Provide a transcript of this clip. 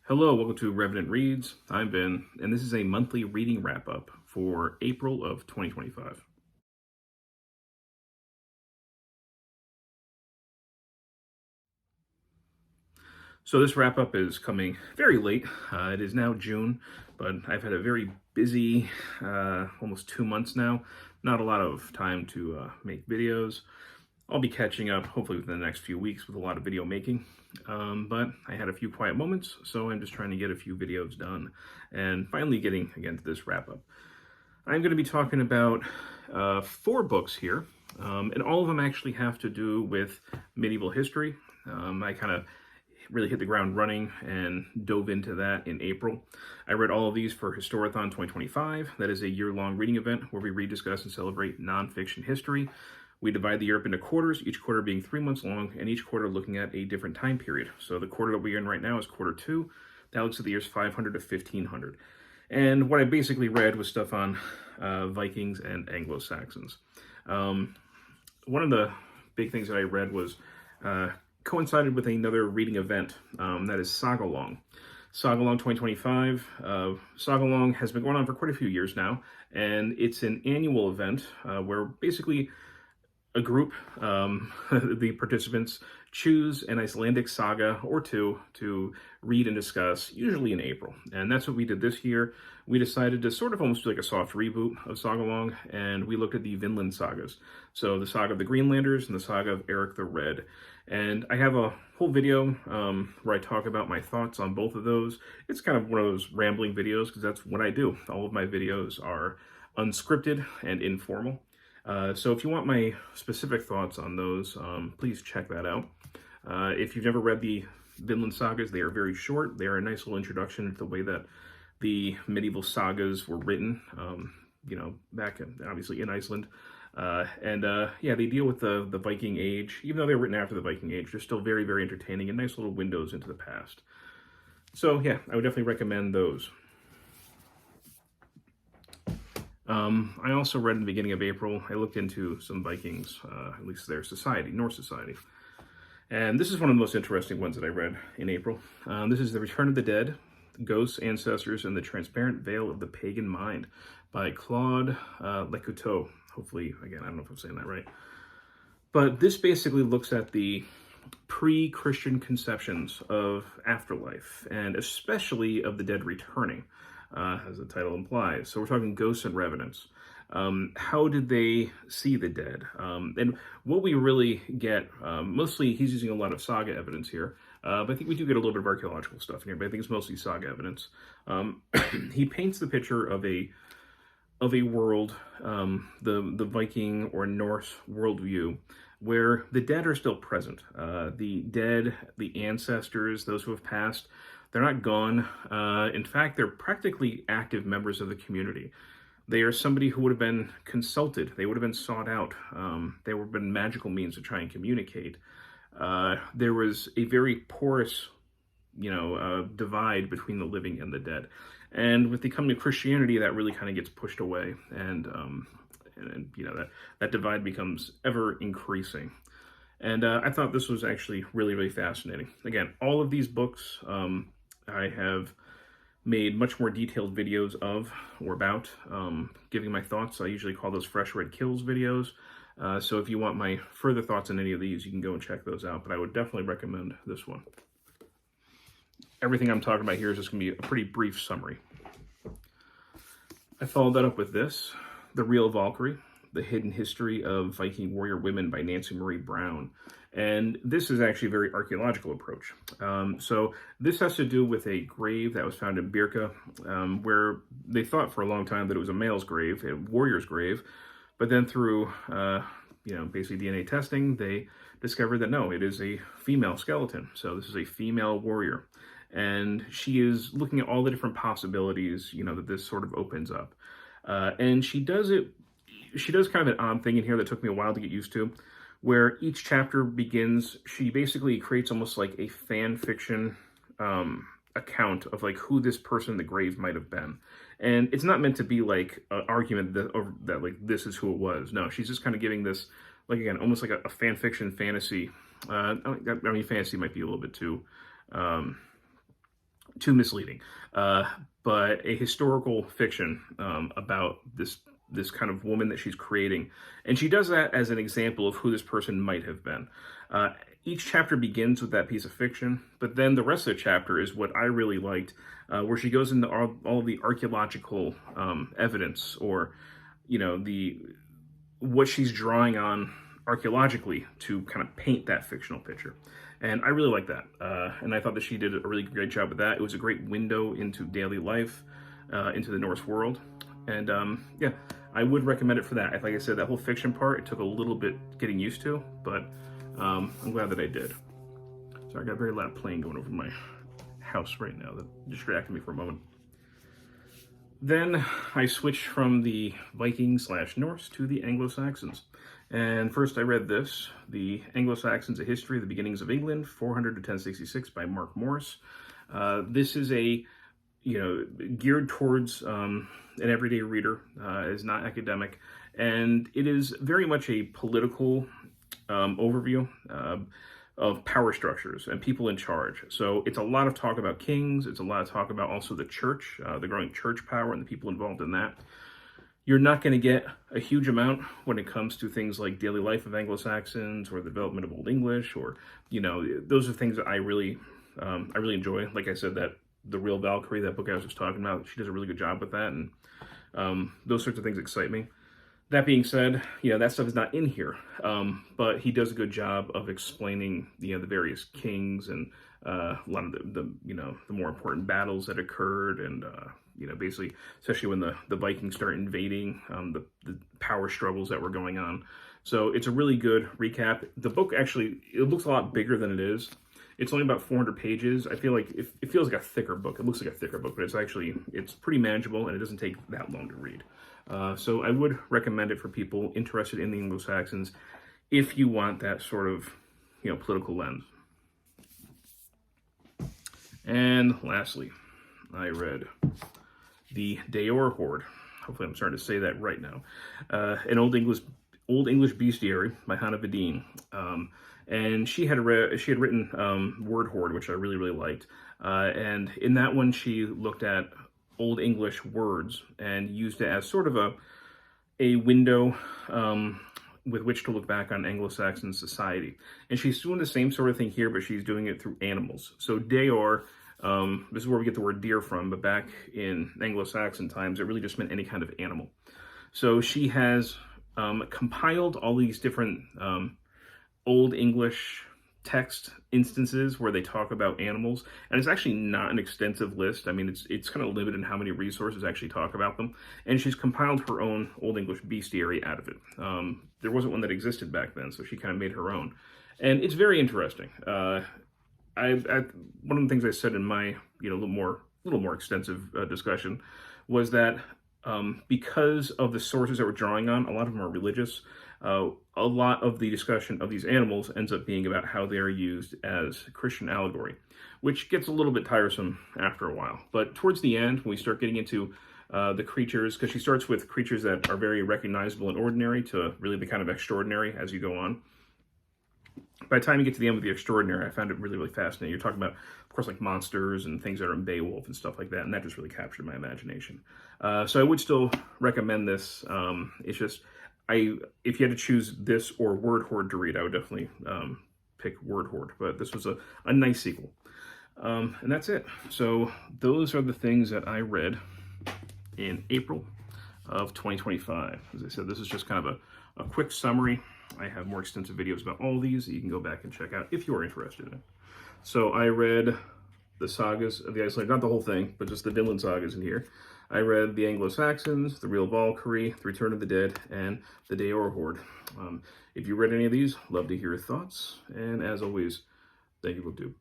Hello, welcome to Revenant Reads. I'm Ben, and this is a monthly reading wrap-up for April of 2025. So this wrap-up is coming very late. It is now June, but I've had a very busy almost 2 months now. Not a lot of time to make videos. I'll be catching up, hopefully within the next few weeks, with a lot of video making. But I had a few quiet moments, so I'm just trying to get a few videos done and finally getting, again, to this wrap-up. I'm going to be talking about 4 books here, and all of them actually have to do with medieval history. I kind of really hit the ground running and dove into that in April. I read all of these for Historathon 2025. That is a year-long reading event where we read, discuss, and celebrate nonfiction history. We divide the year up into quarters, each quarter being 3 months long, and each quarter looking at a different time period. So the quarter that we're in right now is quarter 2. That looks at the years 500 to 1500. And what I basically read was stuff on Vikings and Anglo-Saxons. One of the big things that I read was coincided with another reading event, that is Sagalong. Sagalong 2025. Sagalong has been going on for quite a few years now, and it's an annual event where basically a group, the participants, choose an Icelandic saga or two to read and discuss, usually in April. And that's what we did this year. We decided to sort of almost do like a soft reboot of Sagalong, and we looked at the Vinland sagas. So the saga of the Greenlanders and the saga of Eric the Red. And I have a whole video where I talk about my thoughts on both of those. It's kind of one of those rambling videos because that's what I do. All of my videos are unscripted and informal. So if you want my specific thoughts on those, please check that out. If you've never read the Vinland sagas, they are very short. They are a nice little introduction to the way that the medieval sagas were written, back obviously in Iceland. Yeah, they deal with the Viking age. Even though they were written after the Viking age, they're still very, very entertaining and nice little windows into the past. So yeah, I would definitely recommend those. I also read in the beginning of April, I looked into some Vikings, at least their society, Norse society. And this is one of the most interesting ones that I read in April. This is The Return of the Dead, Ghosts, Ancestors, and the Transparent Veil of the Pagan Mind by Claude Lecouteux. Hopefully, again, I don't know if I'm saying that right. But this basically looks at the pre-Christian conceptions of afterlife, and especially of the dead returning, as the title implies. So we're talking ghosts and revenants. How did they see the dead? And what we really get, mostly he's using a lot of saga evidence here, but I think we do get a little bit of archaeological stuff in here, but I think it's mostly saga evidence. He paints the picture of a world, the Viking or Norse worldview, where the dead are still present. The dead, the ancestors, those who have passed, they're not gone. In fact, they're practically active members of the community. They are somebody who would have been consulted. They would have been sought out. They would have been magical means to try and communicate. There was a very porous, divide between the living and the dead. And with the coming of Christianity, that really kind of gets pushed away. And that divide becomes ever increasing. And I thought this was actually really, really fascinating. Again, all of these books I have made much more detailed videos of or about, giving my thoughts. I usually call those Fresh Red Kills videos. So if you want my further thoughts on any of these, you can go and check those out. But I would definitely recommend this one. Everything I'm talking about here is just going to be a pretty brief summary. I followed that up with this, The Real Valkyrie, The Hidden History of Viking Warrior Women by Nancy Marie Brown. And this is actually a very archaeological approach. So this has to do with a grave that was found in Birka, where they thought for a long time that it was a male's grave, a warrior's grave. But then through, basically DNA testing, they discovered that no, it is a female skeleton. So this is a female warrior. And she is looking at all the different possibilities, that this sort of opens up. And she does kind of an odd thing in here that took me a while to get used to, where each chapter begins, she basically creates almost like a fan fiction account of like who this person in the grave might have been. And it's not meant to be like an argument that like this is who it was. No, she's just kind of giving this, like, again, almost like a fan fiction fantasy. Fantasy might be a little bit too too misleading. But a historical fiction about this kind of woman that she's creating. And she does that as an example of who this person might have been. Each chapter begins with that piece of fiction, but then the rest of the chapter is what I really liked, where she goes into all the archaeological evidence, or, you know, what she's drawing on archaeologically to kind of paint that fictional picture. And I really like that. And I thought that she did a really great job with that. It was a great window into daily life, into the Norse world. And yeah, I would recommend it for that. Like I said, that whole fiction part, it took a little bit getting used to, but I'm glad that I did. Sorry, I got a very loud plane going over my house right now that distracted me for a moment. Then I switched from the Viking/Norse to the Anglo-Saxons. And first I read this, The Anglo-Saxons, A History of the Beginnings of England, 400 to 1066 by Marc Morris. This is geared towards an everyday reader, is not academic, and it is very much a political overview of power structures and people in charge. So it's a lot of talk about kings. It's a lot of talk about also the church, the growing church power and the people involved in that. You're not going to get a huge amount when it comes to things like daily life of Anglo-Saxons or the development of Old English, or, you know, those are things that I really enjoy. Like I said, that the Real Valkyrie, that book I was just talking about, she does a really good job with that, and those sorts of things excite me. That being said, that stuff is not in here, but he does a good job of explaining, the various kings and a lot of the more important battles that occurred, and basically, especially when the Vikings start invading, the power struggles that were going on. So it's a really good recap. The book actually, it looks a lot bigger than it is. It's only about 400 pages. I feel like it feels like a thicker book. It looks like a thicker book, but it's pretty manageable, and it doesn't take that long to read. So I would recommend it for people interested in the Anglo-Saxons if you want that sort of, political lens. And lastly, I read the Deor Horde. Hopefully I'm starting to say that right now. An Old English Bestiary by Hana, Videen. And she had written Word Horde, which I really, really liked. And in that one, she looked at Old English words and used it as sort of a window with which to look back on Anglo-Saxon society. And she's doing the same sort of thing here, but she's doing it through animals. So Deor, this is where we get the word deer from, but back in Anglo-Saxon times, it really just meant any kind of animal. So she has compiled all these different Old English text instances where they talk about animals, and it's actually not an extensive list. I mean, it's kind of limited in how many resources actually talk about them, and she's compiled her own Old English bestiary out of it. There wasn't one that existed back then, so she kind of made her own, and it's very interesting. One of the things I said in my little more extensive discussion was that because of the sources that we're drawing on, a lot of them are religious. A lot of the discussion of these animals ends up being about how they are used as Christian allegory, which gets a little bit tiresome after a while. But towards the end, when we start getting into the creatures, because she starts with creatures that are very recognizable and ordinary to really the kind of extraordinary as you go on. By the time you get to the end with the extraordinary, I found it really, really fascinating. You're talking about, of course, like monsters and things that are in Beowulf and stuff like that, and that just really captured my imagination. So I would still recommend this. It's just, if you had to choose this or Word Horde to read, I would definitely pick Word Horde, but this was a nice sequel. And that's it. So those are the things that I read in April of 2025. As I said, this is just kind of a quick summary. I have more extensive videos about all of these that you can go back and check out if you are interested in it. So I read the Sagas of the Iceland, not the whole thing, but just the Vinland Sagas in here. I read the Anglo-Saxons, the Real Valkyrie, the Return of the Dead, and the Deor Horde. If you read any of these, love to hear your thoughts. And as always, thank you, booktube.